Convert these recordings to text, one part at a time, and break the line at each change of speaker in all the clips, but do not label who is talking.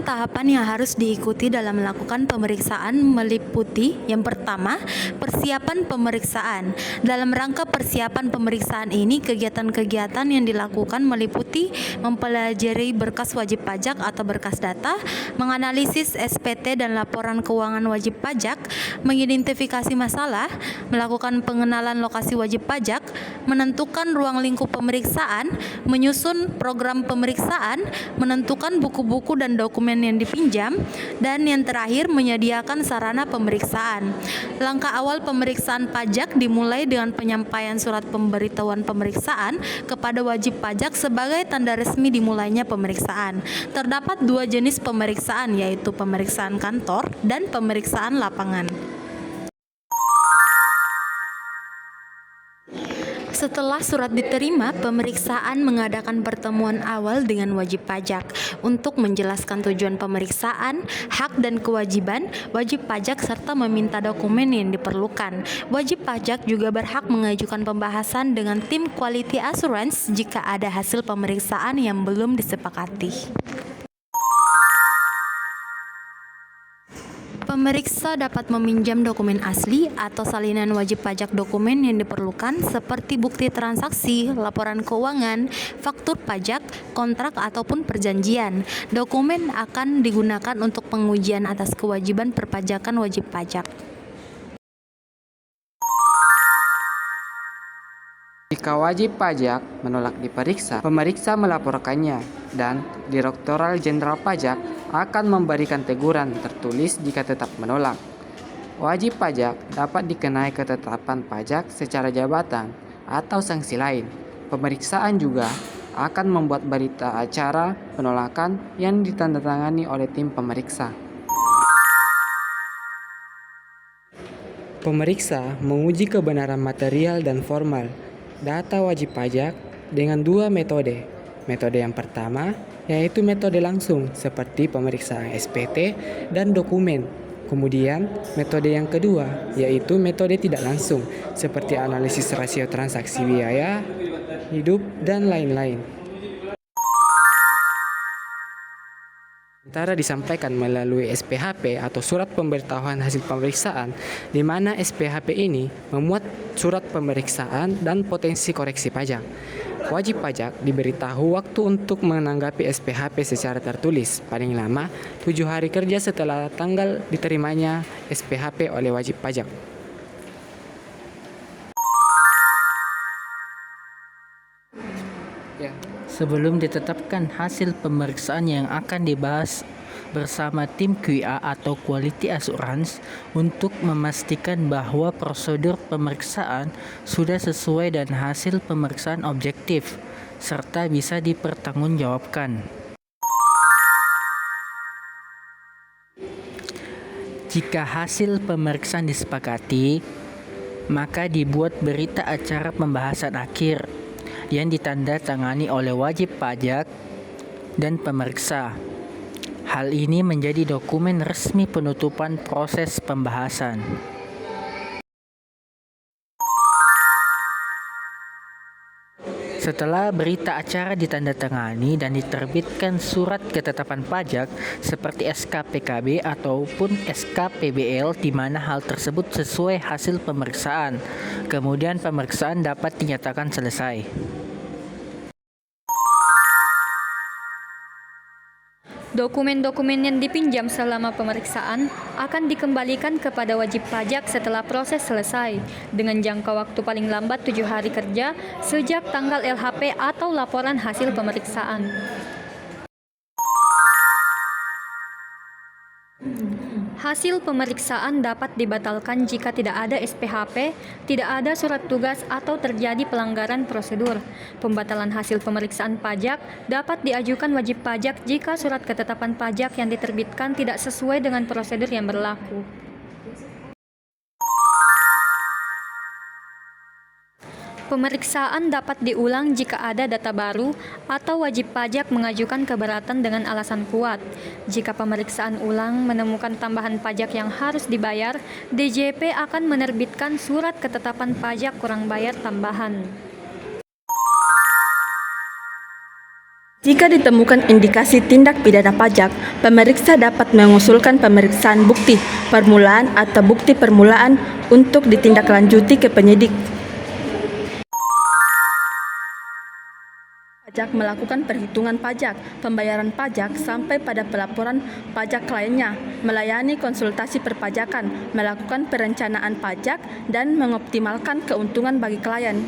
Tahapan-tahapan yang harus diikuti dalam melakukan pemeriksaan meliputi yang pertama, persiapan pemeriksaan. Dalam rangka persiapan pemeriksaan ini, kegiatan-kegiatan yang dilakukan meliputi mempelajari berkas wajib pajak atau berkas data, menganalisis SPT dan laporan keuangan wajib pajak, mengidentifikasi masalah, melakukan pengenalan lokasi wajib pajak, menentukan ruang lingkup pemeriksaan, menyusun program pemeriksaan, menentukan buku-buku dan dokumen yang dipinjam, dan yang terakhir menyediakan sarana pemeriksaan. Langkah awal pemeriksaan pajak dimulai dengan penyampaian surat pemberitahuan pemeriksaan kepada wajib pajak sebagai tanda resmi dimulainya pemeriksaan. Terdapat dua jenis pemeriksaan, yaitu pemeriksaan kantor dan pemeriksaan lapangan. Setelah surat diterima, pemeriksaan mengadakan pertemuan awal dengan wajib pajak untuk menjelaskan tujuan pemeriksaan, hak dan kewajiban wajib pajak serta meminta dokumen yang diperlukan. Wajib pajak juga berhak mengajukan pembahasan dengan tim quality assurance jika ada hasil pemeriksaan yang belum disepakati. Pemeriksa dapat meminjam dokumen asli atau salinan wajib pajak dokumen yang diperlukan seperti bukti transaksi, laporan keuangan, faktur pajak, kontrak ataupun perjanjian. Dokumen akan digunakan untuk pengujian atas kewajiban perpajakan wajib pajak.
Jika wajib pajak menolak diperiksa, pemeriksa melaporkannya dan Direktorat Jenderal Pajak akan memberikan teguran tertulis jika tetap menolak. Wajib pajak dapat dikenai ketetapan pajak secara jabatan atau sanksi lain. Pemeriksaan juga akan membuat berita acara penolakan yang ditandatangani oleh tim pemeriksa. Pemeriksa menguji kebenaran material dan formal data wajib pajak dengan dua metode. Metode yang pertama yaitu metode langsung seperti pemeriksaan SPT dan dokumen. Kemudian metode yang kedua yaitu metode tidak langsung seperti analisis rasio transaksi biaya hidup dan lain-lain. Sementara disampaikan melalui SPHP atau surat pemberitahuan hasil pemeriksaan, di mana SPHP ini memuat surat pemeriksaan dan potensi koreksi pajak. Wajib pajak diberitahu waktu untuk menanggapi SPHP secara tertulis, paling lama 7 hari kerja setelah tanggal diterimanya SPHP oleh wajib pajak.
Sebelum ditetapkan hasil pemeriksaan yang akan dibahas bersama tim QA atau Quality Assurance untuk memastikan bahwa prosedur pemeriksaan sudah sesuai dan hasil pemeriksaan objektif serta bisa dipertanggungjawabkan. Jika hasil pemeriksaan disepakati, maka dibuat berita acara pembahasan akhir yang ditandatangani oleh wajib pajak dan pemeriksa. Hal ini menjadi dokumen resmi penutupan proses pembahasan. Setelah berita acara ditandatangani dan diterbitkan surat ketetapan pajak seperti SK PKB ataupun SK PBL di mana hal tersebut sesuai hasil pemeriksaan, kemudian pemeriksaan dapat dinyatakan selesai.
Dokumen-dokumen yang dipinjam selama pemeriksaan akan dikembalikan kepada wajib pajak setelah proses selesai dengan jangka waktu paling lambat 7 hari kerja sejak tanggal LHP atau laporan hasil pemeriksaan. Hasil pemeriksaan dapat dibatalkan jika tidak ada SPHP, tidak ada surat tugas atau terjadi pelanggaran prosedur. Pembatalan hasil pemeriksaan pajak dapat diajukan wajib pajak jika surat ketetapan pajak yang diterbitkan tidak sesuai dengan prosedur yang berlaku. Pemeriksaan dapat diulang jika ada data baru atau wajib pajak mengajukan keberatan dengan alasan kuat. Jika pemeriksaan ulang menemukan tambahan pajak yang harus dibayar, DJP akan menerbitkan surat ketetapan pajak kurang bayar tambahan.
Jika ditemukan indikasi tindak pidana pajak, pemeriksa dapat mengusulkan pemeriksaan bukti permulaan atau bukti permulaan untuk ditindaklanjuti ke penyidik. Pajak melakukan perhitungan pajak, pembayaran pajak sampai pada pelaporan pajak kliennya, melayani konsultasi perpajakan, melakukan perencanaan pajak, dan mengoptimalkan keuntungan bagi klien.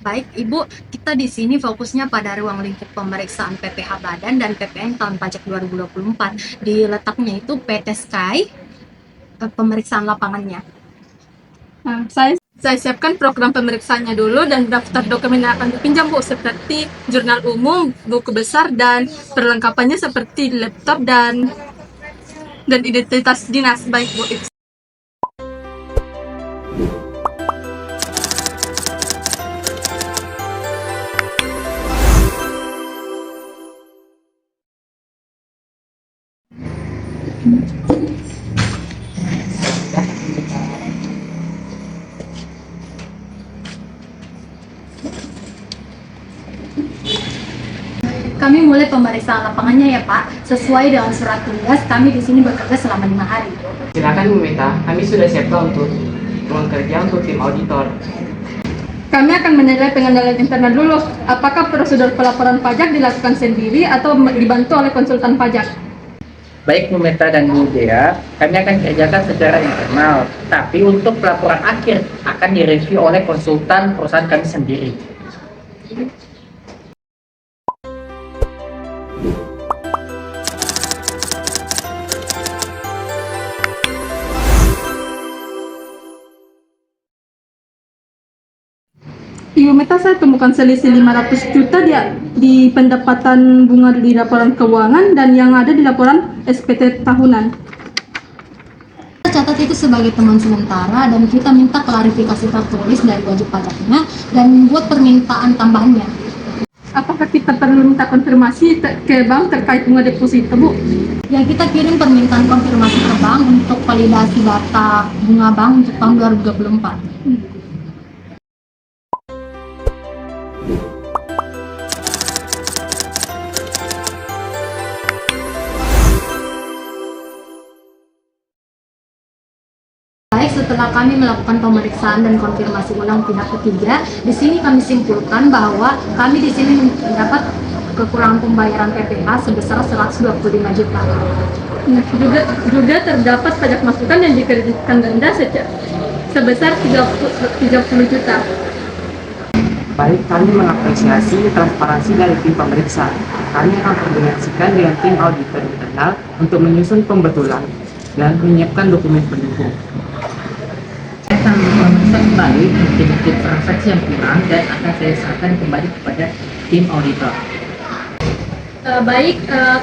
Baik, Ibu, kita di sini fokusnya pada ruang lingkup pemeriksaan PPh Badan dan PPN tahun pajak 2024. Di letaknya itu PT Sky, pemeriksaan lapangannya.
Nah, saya siapkan program pemeriksaannya dulu dan daftar dokumen yang akan dipinjam, Bu, seperti jurnal umum, buku besar, dan perlengkapannya seperti laptop dan identitas dinas. Baik, Bu.
Kami mulai pemeriksaan lapangannya ya Pak. Sesuai dengan surat tugas, kami di sini bekerja selama 5 hari.
Silakan Bu Meta, kami sudah siapkan untuk ruang kerja untuk tim auditor.
Kami akan menilai pengendalian internal dulu. Apakah prosedur pelaporan pajak dilakukan sendiri atau dibantu oleh konsultan pajak?
Baik Bu Meta dan Bu Dea, kami akan kerjakan secara internal, tapi untuk pelaporan akhir akan direview oleh konsultan perusahaan kami sendiri.
Ibu Meta, saya temukan selisih 500 juta di pendapatan bunga di laporan keuangan dan yang ada di laporan SPT tahunan.
Kita catat itu sebagai teman sementara dan kita minta klarifikasi tertulis dari wajib pajaknya dan membuat permintaan tambahannya.
Apakah kita perlu minta konfirmasi ke bank terkait bunga deposito, Bu?
Ya, kita kirim permintaan konfirmasi ke bank untuk validasi data bunga bank untuk tahun 2024. Baik, setelah kami melakukan pemeriksaan dan konfirmasi ulang pihak ketiga, di sini kami simpulkan bahwa kami di sini mendapat kekurangan pembayaran PPh sebesar 125 juta.
Nah, juga terdapat pajak masukan yang dikreditkan denda sebesar 30 juta.
Baik, kami mengapresiasi transparansi dari tim pemeriksa. Kami akan koordinasikan dengan tim auditor internal untuk menyusun pembetulan dan menyiapkan dokumen pendukung.
Saya akan memeriksa kembali bukti-bukti transaksi yang kurang dan akan saya serahkan kembali kepada tim auditor.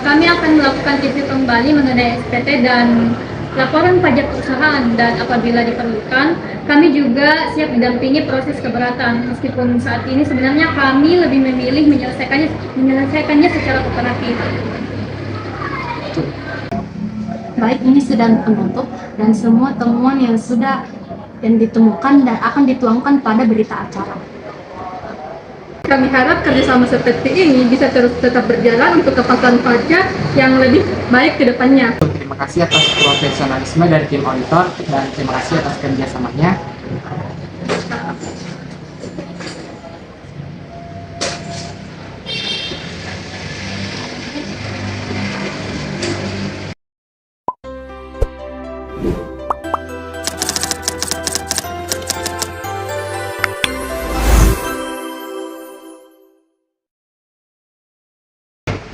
Kami akan melakukan review kembali mengenai SPT dan laporan pajak perusahaan, dan apabila diperlukan, kami juga siap didampingi proses keberatan. Meskipun saat ini sebenarnya kami lebih memilih menyelesaikannya secara kooperatif.
Baik, ini sedang penutup dan semua temuan yang ditemukan dan akan dituangkan pada berita acara.
Kami harap kerjasama seperti ini bisa tetap berjalan untuk kepatuhan pajak yang lebih baik ke depannya.
Terima kasih atas profesionalisme dari tim auditor dan terima kasih atas kerjasamanya.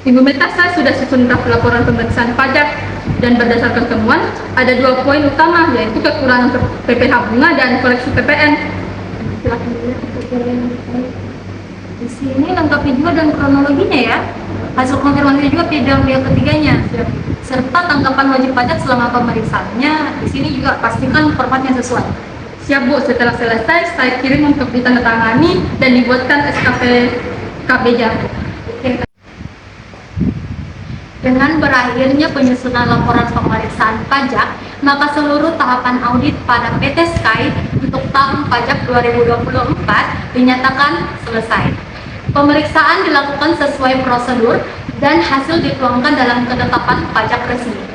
Ibu Meta, saya sudah susun draft laporan pemeriksaan pajak dan berdasarkan temuan ada 2 poin utama, yaitu kekurangan PPh bunga dan koleksi PPN. Silakan dilihat.
Di sini lengkapi juga dan kronologinya ya. Hasil konfirmasi juga yang ketiganya.
serta tanggapan wajib pajak selama pemeriksaannya. Di sini juga pastikan formatnya sesuai.
Siap Bu, setelah selesai saya kirim untuk ditandatangani dan dibuatkan SKP KBJ.
Dengan berakhirnya penyusunan laporan pemeriksaan pajak, maka seluruh tahapan audit pada PT Sky untuk tahun pajak 2024 dinyatakan selesai. Pemeriksaan dilakukan sesuai prosedur dan hasil dituangkan dalam ketetapan pajak resmi.